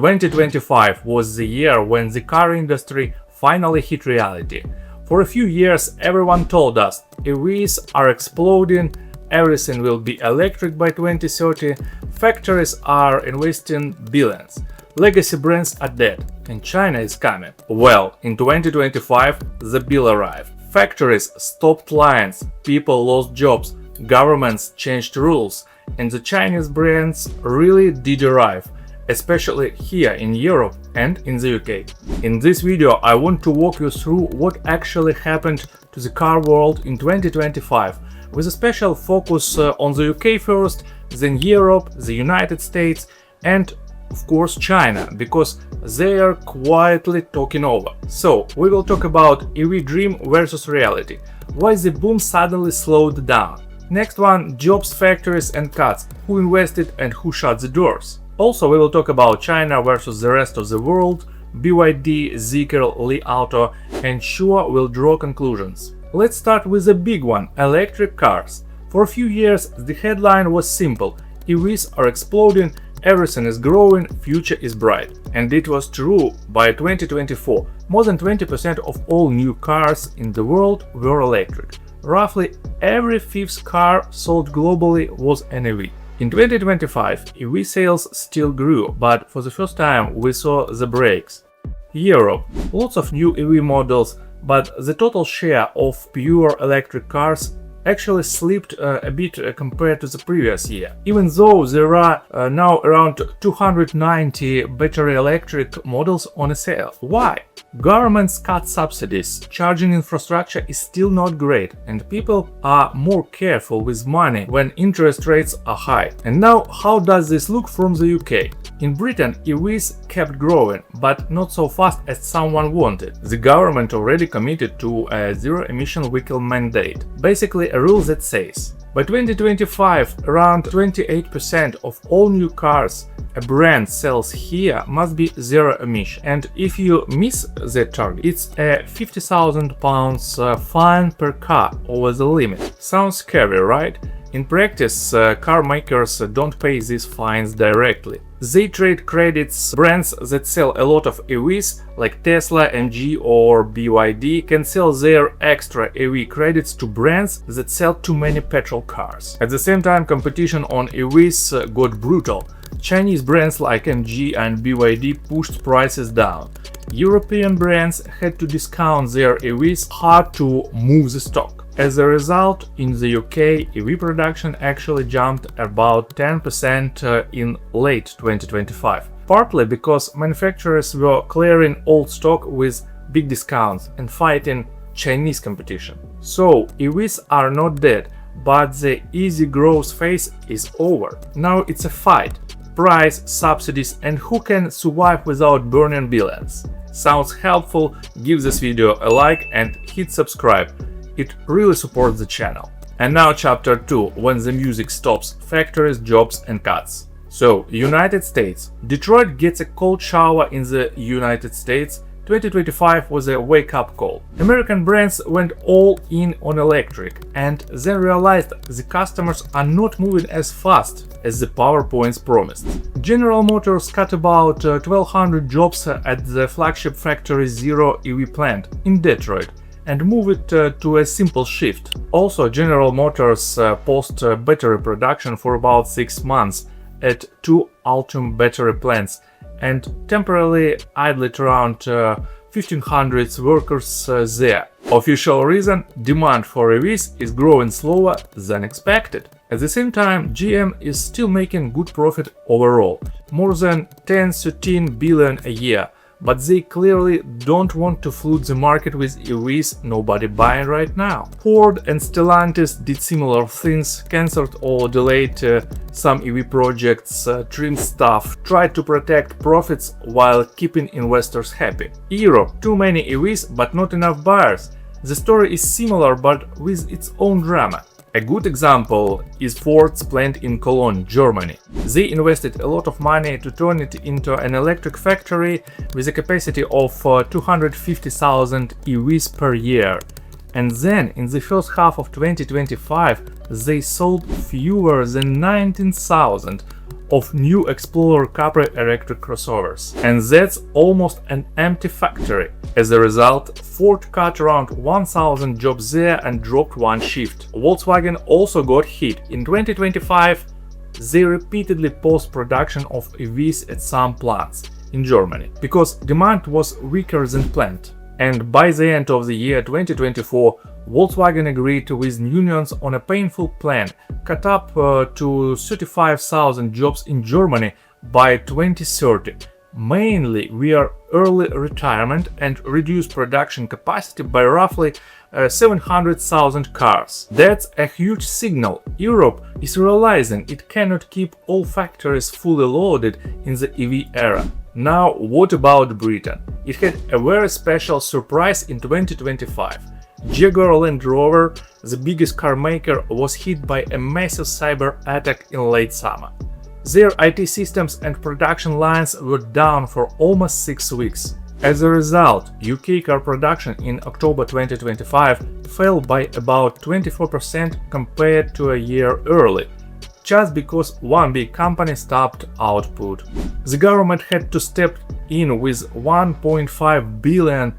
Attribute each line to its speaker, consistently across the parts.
Speaker 1: 2025 was the year when the car industry finally hit reality. For a few years, everyone told us EVs are exploding, everything will be electric by 2030, factories are investing billions, legacy brands are dead, and China is coming. Well, in 2025, the bill arrived. Factories stopped lines, people lost jobs, governments changed rules, and the Chinese brands really did arrive, especially here in Europe and in the UK. In this video, I want to walk you through what actually happened to the car world in 2025, with a special focus on the UK first, then Europe, the United States, and of course China, because they are quietly taking over. So, we will talk about EV dream versus reality, why the boom suddenly slowed down. Next one, jobs, factories and cuts, who invested and who shut the doors. Also, we will talk about China versus the rest of the world, BYD, Zeekr Li Auto, and sure we'll draw conclusions. Let's start with the big one, electric cars. For a few years, the headline was simple: EVs are exploding, everything is growing, future is bright. And it was true. By 2024, more than 20% of all new cars in the world were electric. Roughly every fifth car sold globally was an EV. In 2025, EV sales still grew, but for the first time we saw the brakes. Europe, lots of new EV models, but the total share of pure electric cars actually slipped a bit compared to the previous year, even though there are now around 290 battery electric models on sale. Why? Governments cut subsidies, charging infrastructure is still not great, and people are more careful with money when interest rates are high. And now, how does this look from the UK? In Britain, EVs kept growing, but not so fast as someone wanted. The government already committed to a zero-emission vehicle mandate, basically a rule that says, by 2025, around 28% of all new cars a brand sells here must be zero emission. And if you miss that target, it's a £50,000 fine per car over the limit. Sounds scary, right? In practice, car makers don't pay these fines directly. They trade credits. Brands that sell a lot of EVs, like Tesla, MG or BYD, can sell their extra EV credits to brands that sell too many petrol cars. At the same time, competition on EVs got brutal. Chinese brands like MG and BYD pushed prices down. European brands had to discount their EVs hard to move the stock. As a result, in the UK, EV production actually jumped about 10% in late 2025, partly because manufacturers were clearing old stock with big discounts and fighting Chinese competition. So, EVs are not dead, but the easy growth phase is over. Now it's a fight: price, subsidies, and who can survive without burning billions. Sounds helpful? Give this video a like and hit subscribe. It really supports the channel. And now chapter 2, when the music stops, factories, jobs and cuts. So, United States. Detroit gets a cold shower in the United States. 2025 was a wake-up call. American brands went all in on electric and then realized the customers are not moving as fast as the PowerPoints promised. General Motors cut about 1,200 jobs at the flagship factory Zero EV plant in Detroit and move it to a simple shift. Also, General Motors paused battery production for about 6 months at 2 Ultium battery plants and temporarily idled around 1,500 workers there. Official reason: demand for EVs is growing slower than expected. At the same time, GM is still making good profit overall, more than 10–13 billion a year. But they clearly don't want to flood the market with EVs nobody buying right now. Ford and Stellantis did similar things, cancelled or delayed some EV projects, trimmed staff, tried to protect profits while keeping investors happy. Europe, too many EVs but not enough buyers. The story is similar but with its own drama. A good example is Ford's plant in Cologne, Germany. They invested a lot of money to turn it into an electric factory with a capacity of 250,000 EVs per year. And then, in the first half of 2025, they sold fewer than 19,000, of new Explorer Capri electric crossovers. And that's almost an empty factory. As a result, Ford cut around 1,000 jobs there and dropped one shift. Volkswagen also got hit. In 2025, they repeatedly paused production of EVs at some plants in Germany because demand was weaker than planned. And by the end of the year 2024, Volkswagen agreed with unions on a painful plan, cut up to 35,000 jobs in Germany by 2030, mainly via early retirement, and reduce production capacity by roughly 700,000 cars. That's a huge signal. Europe is realizing it cannot keep all factories fully loaded in the EV era. Now, what about Britain? It had a very special surprise in 2025. Jaguar Land Rover, the biggest car maker, was hit by a massive cyber attack in late summer. Their IT systems and production lines were down for almost 6 weeks. As a result, UK car production in October 2025 fell by about 24% compared to a year early, just because one big company stopped output. The government had to step in with £1.5 billion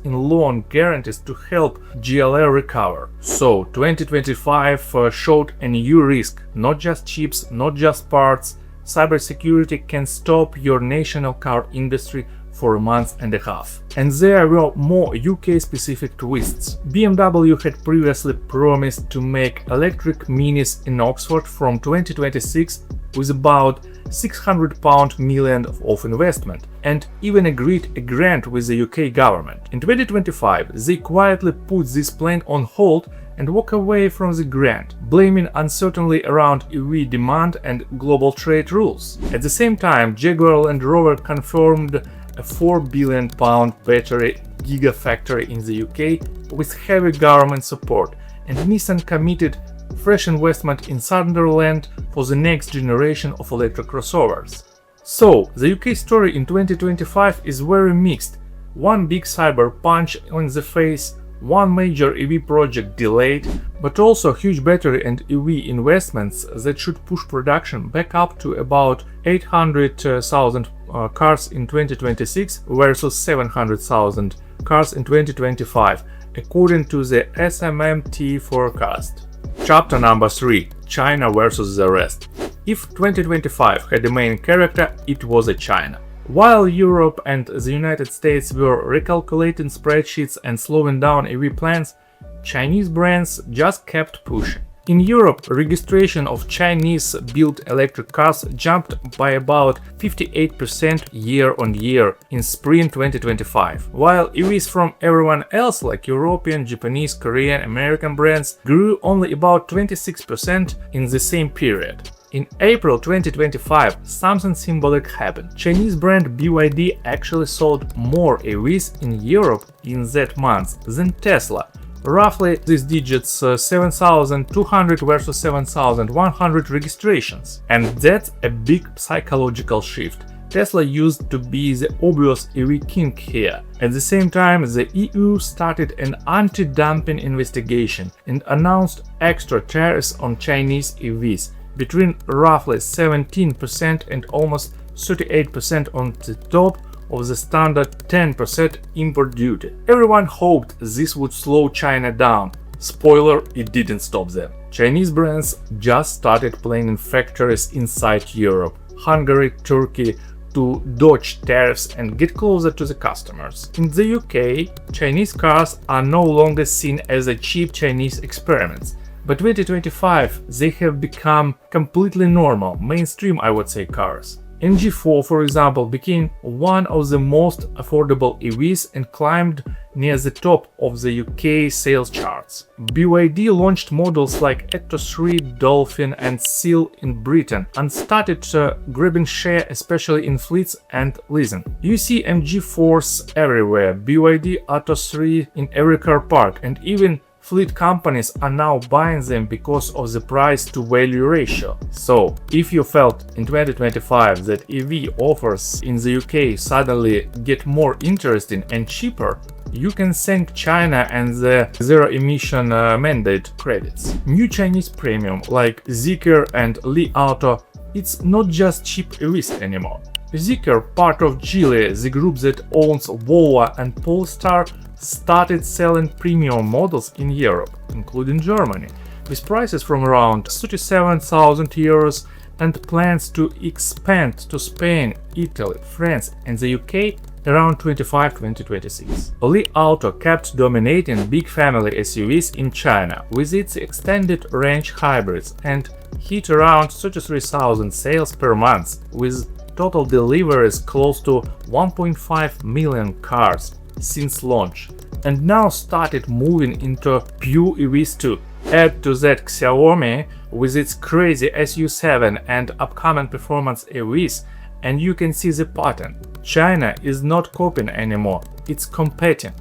Speaker 1: in loan guarantees to help GLA recover. So 2025 showed a new risk: not just chips, not just parts. Cybersecurity can stop your national car industry for a month and a half. And there were more UK-specific twists. BMW had previously promised to make electric minis in Oxford from 2026 with about £600 million of investment, and even agreed a grant with the UK government. In 2025, they quietly put this plan on hold and walk away from the grant, blaming uncertainty around EV demand and global trade rules. At the same time, Jaguar Land Rover confirmed a £4 billion battery gigafactory in the UK with heavy government support, and Nissan committed fresh investment in Sunderland for the next generation of electric crossovers. So, the UK story in 2025 is very mixed. One big cyber punch in the face, one major EV project delayed, but also huge battery and EV investments that should push production back up to about 800,000 cars in 2026 versus 700,000 cars in 2025, according to the SMMT forecast. Chapter number 3: China versus the rest. If 2025 had a main character, it was China. While Europe and the United States were recalculating spreadsheets and slowing down EV plans, Chinese brands just kept pushing. In Europe, registration of Chinese-built electric cars jumped by about 58% year-on-year in spring 2025, while EVs from everyone else like European, Japanese, Korean, American brands grew only about 26% in the same period. In April 2025, something symbolic happened. Chinese brand BYD actually sold more EVs in Europe in that month than Tesla. Roughly these digits 7,200 versus 7,100 registrations. And that's a big psychological shift. Tesla used to be the obvious EV king here. At the same time, the EU started an anti-dumping investigation and announced extra tariffs on Chinese EVs, between roughly 17% and almost 38% on the top of the standard 10% import duty. Everyone hoped this would slow China down. Spoiler, it didn't stop them. Chinese brands just started planning factories inside Europe, Hungary, Turkey, to dodge tariffs and get closer to the customers. In the UK, Chinese cars are no longer seen as a cheap Chinese experiments. By 2025, they have become completely normal, mainstream, I would say, cars. MG4, for example, became one of the most affordable EVs and climbed near the top of the UK sales charts. BYD launched models like Atto 3, Dolphin and Seal in Britain and started grabbing share, especially in fleets and leasing. You see MG4s everywhere, BYD Atto 3 in every car park, and even fleet companies are now buying them because of the price to value ratio. So, if you felt in 2025 that EV offers in the UK suddenly get more interesting and cheaper, you can thank China and the zero emission mandate credits. New Chinese premium like Zeekr and Li Auto it's not just cheap EVs anymore. Zeekr, part of Geely, the group that owns Volvo and Polestar, started selling premium models in Europe, including Germany, with prices from around 37,000 euros and plans to expand to Spain, Italy, France and the UK around 2025-2026. Li Auto kept dominating big family SUVs in China with its extended range hybrids and hit around 33,000 sales per month, with total deliveries close to 1.5 million cars since launch, and now started moving into pure EVs too. Add to that Xiaomi with its crazy SU7 and upcoming performance EVs, and you can see the pattern. China is not copying anymore, it's competing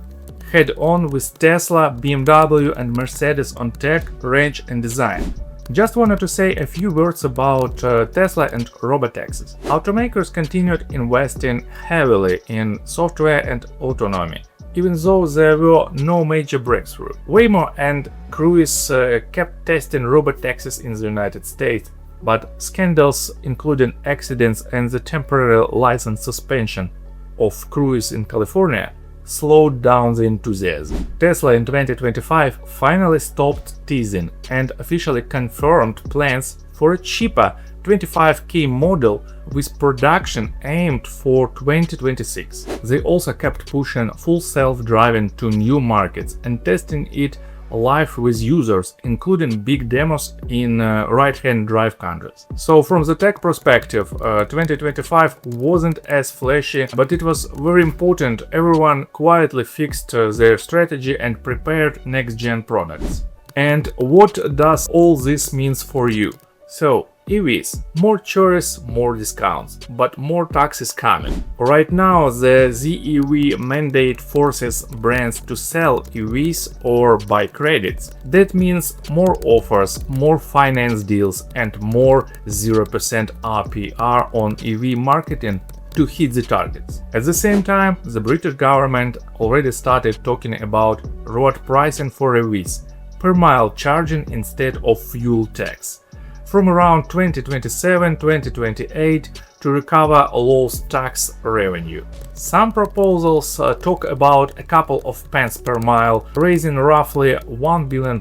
Speaker 1: head-on with Tesla, BMW and Mercedes on tech, range and design. Just wanted to say a few words about Tesla and robotaxis. Automakers continued investing heavily in software and autonomy, even though there were no major breakthrough. Waymo and Cruise kept testing robotaxis in the United States, but scandals including accidents and the temporary license suspension of Cruise in California slowed down the enthusiasm. Tesla in 2025 finally stopped teasing and officially confirmed plans for a cheaper 25K model with production aimed for 2026. They also kept pushing full self-driving to new markets and testing it live with users, including big demos in right-hand drive countries. So from the tech perspective, 2025 wasn't as flashy, but it was very important. Everyone quietly fixed their strategy and prepared next-gen products. And what does all this means for you? So, EVs, more choice, more discounts, but more taxes coming. Right now, the ZEV mandate forces brands to sell EVs or buy credits. That means more offers, more finance deals, and more 0% APR on EV marketing to hit the targets. At the same time, the British government already started talking about road pricing for EVs, per mile charging instead of fuel tax, from around 2027-2028 to recover lost tax revenue. Some proposals talk about a couple of pence per mile, raising roughly £1 billion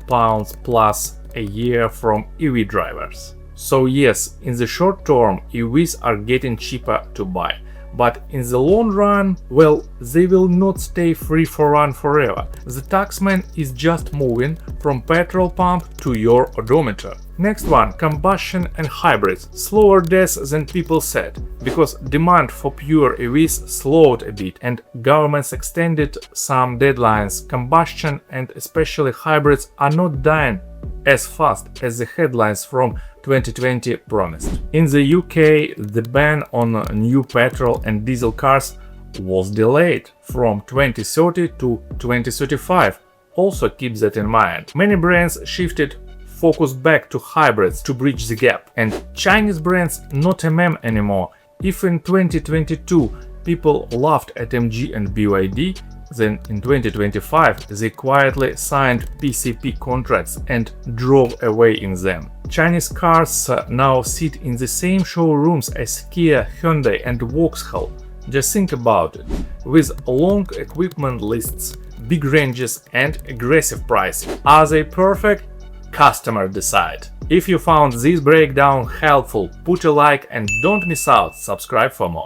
Speaker 1: plus a year from EV drivers. So yes, in the short term, EVs are getting cheaper to buy. But in the long run, well, they will not stay free for run forever. The taxman is just moving from petrol pump to your odometer. Next one, combustion and hybrids. Slower deaths than people said, because demand for pure EVs slowed a bit and governments extended some deadlines. Combustion and especially hybrids are not dying as fast as the headlines from 2020 promised. In the UK, the ban on new petrol and diesel cars was delayed from 2030 to 2035. Also keep that in mind. Many brands shifted focus back to hybrids to bridge the gap. And Chinese brands not MM anymore. If in 2022 people laughed at MG and BYD, then in 2025 they quietly signed PCP contracts and drove away in them. Chinese cars now sit in the same showrooms as Kia, Hyundai and Vauxhall. Just think about it. With long equipment lists, big ranges and aggressive pricing. Are they perfect? Customer decide. If you found this breakdown helpful, put a like and don't miss out, subscribe for more.